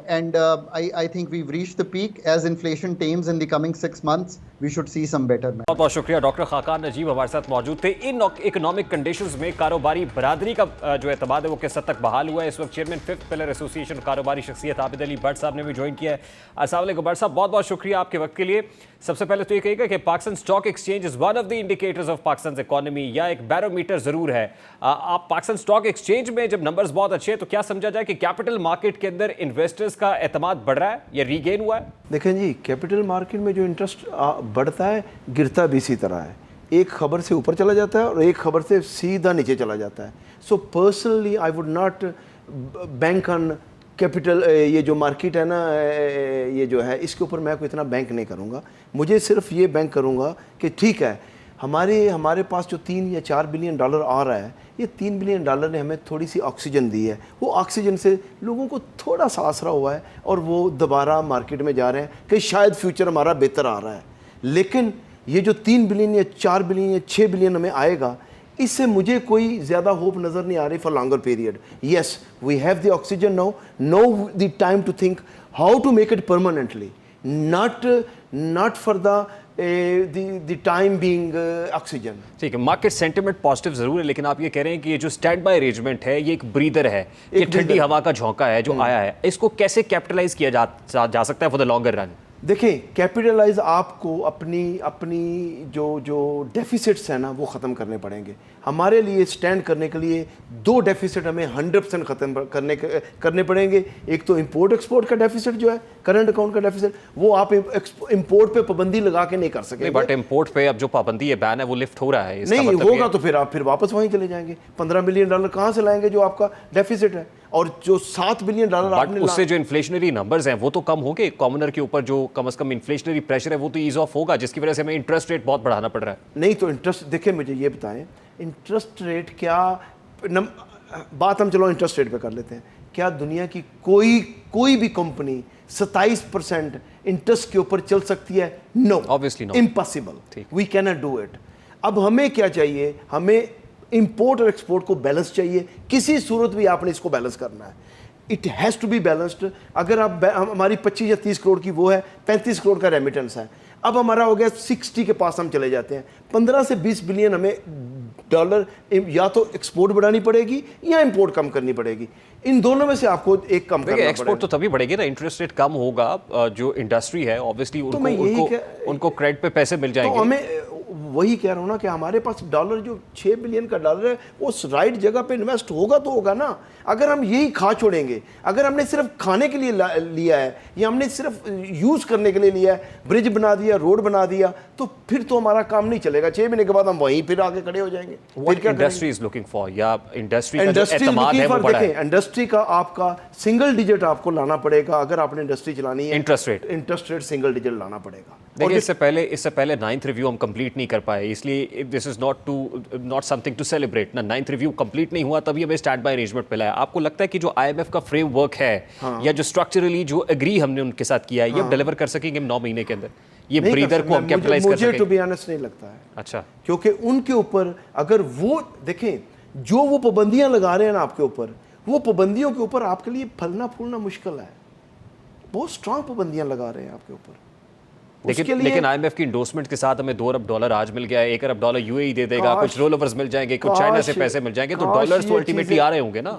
and I think we reach the peak. As inflation tames in the coming 6 months we should see some betterment. बहुत बहुत शुक्रिया। डॉक्टर खाकान नजीब हमारे साथ मौजूद थे। इन इकोनॉमिक कंडीशंस में कारोबारी बरादरी का जो एतमाद है वो किस हद तक बहाल हुआ है? इस वक्त चेयरमैन 5th पिलर एसोसिएशन कारोबारी शख्सियत आबिद अली भट्ट साहब ने भी ज्वाइन किया है। अस्सलाम वालेकुम भट्ट साहब, बहुत बहुत शुक्रिया आपके वक्त के लिए। सबसे पहले तो ये कहिएगा कि Pakistan stock exchange is one of the indicators of Pakistan economy, या एक बैरोमीटर जरूर है। आप पाकिस्तान स्टॉक एक्सचेंज में जब नंबर्स बहुत अच्छे हैं तो क्या समझा जाए कि कैपिटल मार्केट के अंदर इन्वेस्टर्स का एतमाद बढ़ रहा है या रीगेन हुआ है? देखें जी, कैपिटल मार्केट में जो इंटरेस्ट बढ़ता है गिरता भी इसी तरह है, एक खबर से ऊपर चला जाता है और एक खबर से सीधा नीचे चला जाता है। So personally I would not bank on capital, ये जो मार्केट है ना, ये जो है इसके ऊपर मैं कोई इतना बैंक नहीं करूँगा। मुझे सिर्फ ये बैंक करूँगा कि ठीक है हमारे पास जो 3 या 4 बिलियन डॉलर आ रहा है, ये 3 बिलियन डॉलर ने हमें थोड़ी सी ऑक्सीजन दी है, वो ऑक्सीजन से लोगों को थोड़ा सा आसरा हुआ है और वो दोबारा मार्केट में जा रहे हैं कि शायद फ्यूचर हमारा बेहतर आ रहा है। लेकिन ये जो 3 बिलियन या 4 बिलियन या 6 बिलियन हमें आएगा, इससे मुझे कोई ज़्यादा होप नज़र नहीं आ रही for longer period. Yes, we have the oxygen now the time to think how to make it permanently, not for the time being oxygen. ठीक है, मार्केट सेंटिमेंट पॉजिटिव जरूर है, लेकिन आप ये कह रहे हैं कि ये जो स्टैंड बाय अरेंजमेंट है ये एक ब्रीदर है, ये ठंडी हवा का झोंका है जो आया है, इसको कैसे कैपिटलाइज किया जा सकता है फॉर द लॉन्गर रन? देखें, कैपिटलाइज आपको अपनी जो डेफिसिट्स हैं ना वो ख़त्म करने पड़ेंगे। हमारे लिए स्टैंड करने के लिए 2 डेफिसिट हमें 100% ख़त्म करने पड़ेंगे। एक तो इंपोर्ट एक्सपोर्ट का डेफिसिट जो है, करंट अकाउंट का डेफिसिट, वो आप इंपोर्ट पे पाबंदी लगा के नहीं कर सकेंगे। बट इंपोर्ट पे अब जो पाबंदी है, बैन है, वो लिफ्ट हो रहा है। नहीं होगा तो फिर आप वापस वहीं चले जाएंगे। 15 बिलियन डॉलर कहाँ से लाएंगे जो आपका डेफिसिट है? और जो 7 बिलियन डॉलर आपने उससे जो इन्फ्लेशनरी नंबर्स हैं वो तो कम होंगे, कॉमनर के ऊपर जो कम से कम इन्फ्लेशनरी प्रेशर है वो तो ईज ऑफ होगा, जिसकी वजह से हमें इंटरेस्ट रेट बहुत बढ़ाना पड़ रहा है। नहीं तो इंटरेस्ट, देखिए मुझे ये बताएं, इंटरेस्ट रेट क्या बात हम चलो इंटरेस्ट रेट पे कर लेते हैं। क्या दुनिया की कोई भी कंपनी 27% इंटरेस्ट के ऊपर चल सकती है? No, obviously not, impossible, we can not do it. अब हमें क्या चाहिए? हमें इंपोर्ट और एक्सपोर्ट को बैलेंस चाहिए, किसी सूरत भी आपने इसको बैलेंस करना है। It has to be balanced. अगर आप हमारी 25 या 30 करोड़ की वो है, 35 करोड़ का रेमिटेंस है, अब हमारा हो गया 60 के पास हम चले जाते हैं। 15 से 20 बिलियन हमें डॉलर या तो एक्सपोर्ट बढ़ानी पड़ेगी या इंपोर्ट कम करनी पड़ेगी। इन दोनों में से आपको एक कम करना पड़ेगा। एक्सपोर्ट तो तभी बढ़ेगी ना, इंटरेस्ट रेट कम होगा, जो इंडस्ट्री है ऑब्वियसली उनको क्रेडिट पे पैसे मिल जाएंगे। तो हमें वही कह रहा हूँ ना कि हमारे पास डॉलर जो 6 बिलियन का डॉलर है वो राइट जगह पे इन्वेस्ट होगा तो होगा ना। अगर हम यही खा छोड़ेंगे, अगर हमने सिर्फ खाने के लिए लिया है या हमने सिर्फ यूज़ करने के लिए लिया है, ब्रिज बना दिया, रोड बना दिया, तो फिर तो हमारा काम नहीं चलेगा। 6 महीने के बाद हम वहीं फिर आगे खड़े हो जाएंगे। इंडस्ट्री इज लुकिंग फॉर, या इंडस्ट्री का जो एतमाद है वो बड़ा है। इंडस्ट्री का आपका सिंगल डिजिट आपको लाना पड़ेगा अगर आपने इंडस्ट्री चलानी है। इंटरेस्ट रेट सिंगल डिजिट लाना पड़ेगा। देखिए, इससे पहले 9th रिव्यू हम कंप्लीट नहीं कर पाए, इसलिए this is not something to celebrate ना। 9th रिव्यू कंप्लीट नहीं हुआ तभी हमें स्टैंड बाय अरेंजमेंट मिला है। आपको लगता है कि जो IMF का फ्रेमवर्क है, या जो स्ट्रक्चरली जो एग्री हमने उनके साथ किया है, ये डिलीवर कर सकेंगे 9 महीने के अंदर? ये ब्रीदर को हम कैपिटलाइज कर सकेंगे? मुझे टू बी ऑनेस्ट नहीं लगता है। अच्छा, क्योंकि उनके ऊपर अगर वो देखें, जो वो पाबंदियां लगा रहे हैं ना आपके ऊपर, वो पाबंदियों के ऊपर आपके लिए फलना फूलना मुश्किल है। बहुत स्ट्रांग पाबंदियां लगा रहे हैं आपके ऊपर। लेकिन IMF की इंडोर्समेंट के साथ हमें $2 अरब आज मिल गया है, $1 अरब UAE दे देगा, कुछ रोल ओवर्स मिल जाएंगे, कुछ चाइना से पैसे मिल जाएंगे, तो डॉलर्स तो अल्टीमेटली आ रहे होंगे ना।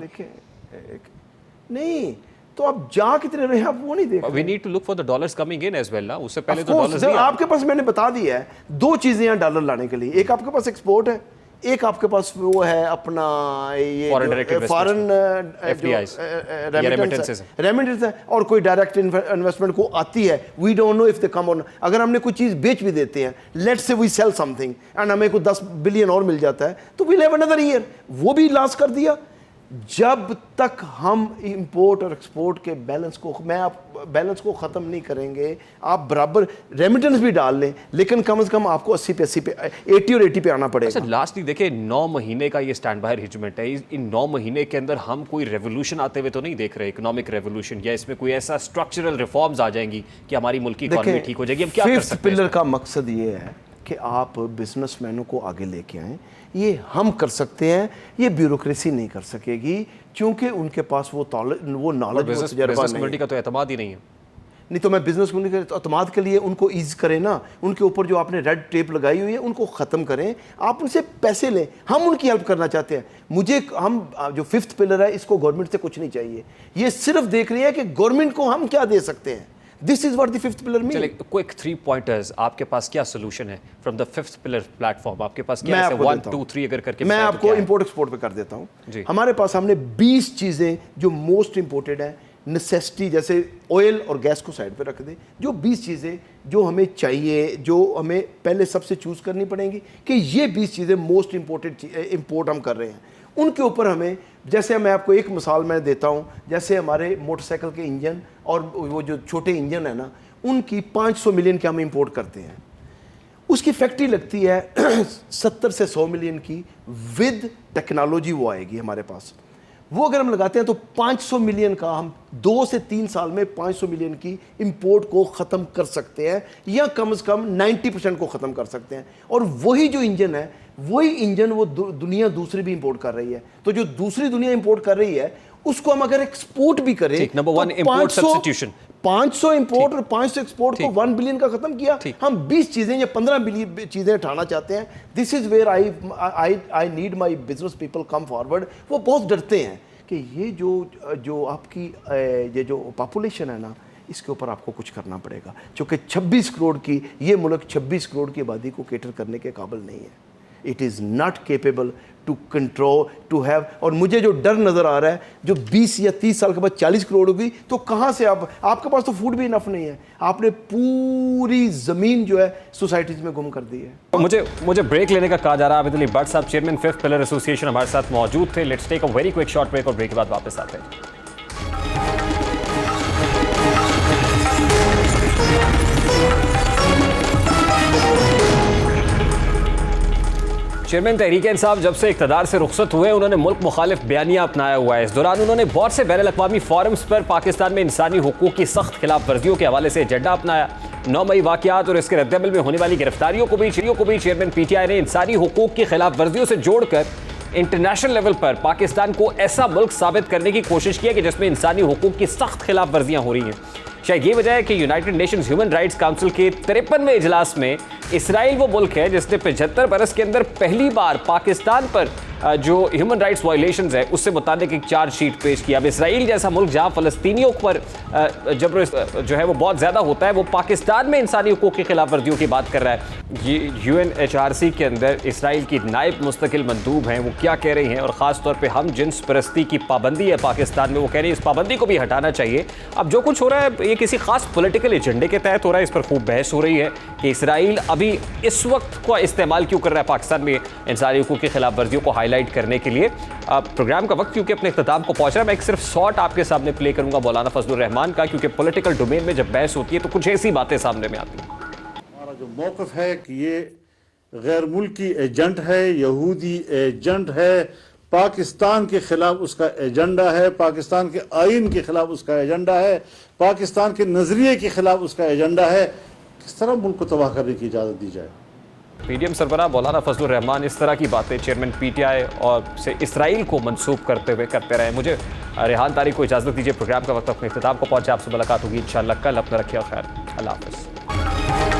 नहीं, तो आप जा कितने रहे हैं आप वो नहीं देख we need to look for the dollars coming in as well ना, उससे पहले Of तो course, डॉलर्स जब नहीं आपके पास मैंने बता दिया है दो चीजें हैं डॉलर लाने के लिए, एक आपके पास एक्सपोर्ट है, एक आपके पास वो है अपना ये Foreign direct foreign FDIs, remittances remittance है, और कोई डायरेक्ट इन्वेस्टमेंट को आती है, we don't know if they come on. अगर हमने कोई चीज बेच भी देते हैं, let's say we sell something and हमें को 10 बिलियन और मिल जाता है, तो वील हैव अनदर ईयर, वो भी लॉस कर दिया। जब तक हम इंपोर्ट और एक्सपोर्ट के बैलेंस को ख़त्म नहीं करेंगे, आप बराबर रेमिटेंस भी डाल लें, लेकिन कम से कम आपको 80 पे 80 और 80 पे आना पड़ेगा। अच्छा, लास्टली देखिए 9 महीने का ये स्टैंड बाय अरेंजमेंट है, इन 9 महीने के अंदर हम कोई रेवोल्यूशन आते हुए तो नहीं देख रहे, इकोनॉमिक रेवोल्यूशन, या इसमें कोई ऐसा स्ट्रक्चरल रिफॉर्म्स आ जाएंगी कि हमारी मुल्क की इकोनॉमी ठीक हो जाएगी? हम क्या कर फिफ्थ सकते हैं? पिलर का मकसद ये है कि आप बिजनेसमैनों को आगे लेके आएँ, ये हम कर सकते हैं, ये ब्यूरोक्रेसी नहीं कर सकेगी, क्योंकि उनके पास वो नॉलेज वो तजर्बा नहीं है। का तो एतमाद ही नहीं है। नहीं तो मैं बिजनेस कम्युनिटी के अतमाद के लिए उनको ईज करें ना, उनके ऊपर जो आपने रेड टेप लगाई हुई है उनको ख़त्म करें, आप उनसे पैसे लें, हम उनकी हेल्प करना चाहते हैं। हम जो फिफ्थ पिलर है इसको गवर्नमेंट से कुछ नहीं चाहिए, ये सिर्फ देख रही है कि गवर्नमेंट को हम क्या दे सकते हैं। This is what the fifth pillar mean. चलिए क्विक 3 पॉइंटर्स, आपके पास क्या सोल्यूशन है from the fifth pillar platform? आपके पास क्या है? 1 2 3 अगर करके मैं आपको इंपोर्ट एक्सपोर्ट पे कर देता हूँ। हमारे पास हमने 20 चीज़ें जो मोस्ट इंपोर्टेड है, नेसेसिटी, जैसे ऑयल और गैस को साइड पे रख दें, जो 20 चीज़ें जो हमें चाहिए, जो हमें पहले सबसे चूज़ करनी पड़ेंगी कि ये 20 चीज़ें मोस्ट इंपोर्ट हम कर रहे हैं, उनके ऊपर हमें, जैसे मैं आपको एक मिसाल मैं देता हूँ, जैसे हमारे मोटरसाइकिल के इंजन और वो जो छोटे इंजन है ना, उनकी 500 मिलियन के हम इंपोर्ट करते हैं, उसकी फैक्ट्री लगती है 70 से 100 मिलियन की, विद टेक्नोलॉजी वो आएगी हमारे पास। वो अगर हम लगाते हैं तो 500 मिलियन का हम 2 से 3 साल में 500 मिलियन की इंपोर्ट को ख़त्म कर सकते हैं, या कम से कम 90% को ख़त्म कर सकते हैं। और वही जो इंजन है, वही इंजन वो दुनिया दूसरी भी इंपोर्ट कर रही है, तो जो दूसरी दुनिया इंपोर्ट कर रही है उसको हम अगर एक्सपोर्ट भी करें, नंबर 1 इंपोर्ट सब्स्टिट्यूशन, 500 इंपोर्ट और 500 एक्सपोर्ट को 1 बिलियन का खत्म किया। हम 20 चीजें या 15 बिलियन चीजें उठाना चाहते हैं। This is where I need my business people come forward. वो बहुत डरते हैं कि ये जो आपकी ये जो पॉपुलेशन है ना, इसके ऊपर आपको कुछ करना पड़ेगा, क्योंकि 26 करोड़ की ये मुल्क 26 करोड़ की आबादी को केटर करने के काबिल नहीं है। It is not capable to control to have. और मुझे जो डर नज़र आ रहा है, जो 20 या 30 साल के बाद 40 करोड़ होगी, तो कहाँ से आपके पास तो फूड भी इनफ नहीं है, आपने पूरी ज़मीन जो है सोसाइटीज़ में गुम कर दी है। मुझे ब्रेक लेने का कहा जा रहा है। अब्दुल भट्ट साहब, चेयरमैन फिफ्थ पिलर एसोसिएशन, हमारे साथ मौजूद थे। Let's take a very quick short break और ब्रेक के बाद वापस आते हैं। चेयरमैन तहरीक इंसाफ जब से इक़्तिदार से रुखसत हुए, उन्होंने मुल्क मुखालिफ बयानिया अपनाया हुआ है। इस दौरान उन्होंने बहुत से बैनुल अक़वामी फोरम्स पर पाकिस्तान में इंसानी हुकूक की सख्त खिलाफ वर्जियों के हवाले से एजेंडा अपनाया। 9 मई वाक़यात और इसके रद्दअमल में होने वाली गिरफ्तारियों को भी चेयरमैन PTI ने इंसानी हुकूक की खिलाफ वर्जियों से जोड़कर इंटरनेशनल लेवल पर पाकिस्तान को ऐसा मुल्क साबित करने की कोशिश की है कि जिसमें इंसानी हुकूक की सख्त खिलाफ वर्जियाँ हो रही हैं। शायद ये वजह है कि United Nations human rights council के 53वें इजलास में इसराइल वो मुल्क है जिसने 75 बरस के अंदर पहली बार पाकिस्तान पर जो ह्यूमन राइट्स वायलेशंस है उससे मुताबिक एक चार्जशीट पेश किया। अब इसराइल जैसा मुल्क जहाँ फ़लस्तीनियों पर जबर जो है वो बहुत ज़्यादा होता है, वो पाकिस्तान में इंसानी हुकूक की खिलाफ वर्जियों की बात कर रहा है। ये UNHRC के अंदर इसराइल की नायब मुस्तकिल मंदूब हैं, वो क्या कह रही हैं, और ख़ास तौर पे हम जिन्स परस्ती की पाबंदी है पाकिस्तान में, वो कह रही है इस पाबंदी को भी हटाना चाहिए। अब जो कुछ हो रहा है ये किसी खास पॉलिटिकल एजेंडे के तहत हो रहा है। इस पर खूब बहस हो रही है कि इसराइल अभी इस वक्त का इस्तेमाल क्यों कर रहा है पाकिस्तान में इंसानी हुकूक की खिलाफ वर्जियों को हाईलाइट करने के लिए। प्रोग्राम का वक्त क्योंकि अपने इख्तिताम को पहुंच रहा है, मैं एक सिर्फ शॉट आपके सामने प्ले करूंगा मौलाना फजलुर रहमान का, क्योंकि पॉलिटिकल डोमेन में जब बहस होती है तो कुछ ऐसी बातें सामने में आती हैं। हमारा जो मौक़िफ़ है कि ये गैर मुल्की एजेंट है, यहूदी एजेंट है, पाकिस्तान के खिलाफ उसका एजेंडा है, पाकिस्तान के आइन के खिलाफ उसका एजेंडा है, पाकिस्तान के नजरिए के खिलाफ उसका एजेंडा है। किस तरह मुल्क को तबाह करने की इजाज़त दी जाए? PDM सरबराह मौलाना फजलुर रहमान इस तरह की बातें चेयरमैन PTI और से इसराइल को मंसूब करते हुए करते रहे। मुझे रेहान तारिक को इजाज़त दीजिए। प्रोग्राम का वक्त अपने इख्तिताम को पहुंचे। आपसे मुलाकात होगी इंशाअल्लाह कल। अपना रखिए ख्याल। अल्लाह हाफ़िज़।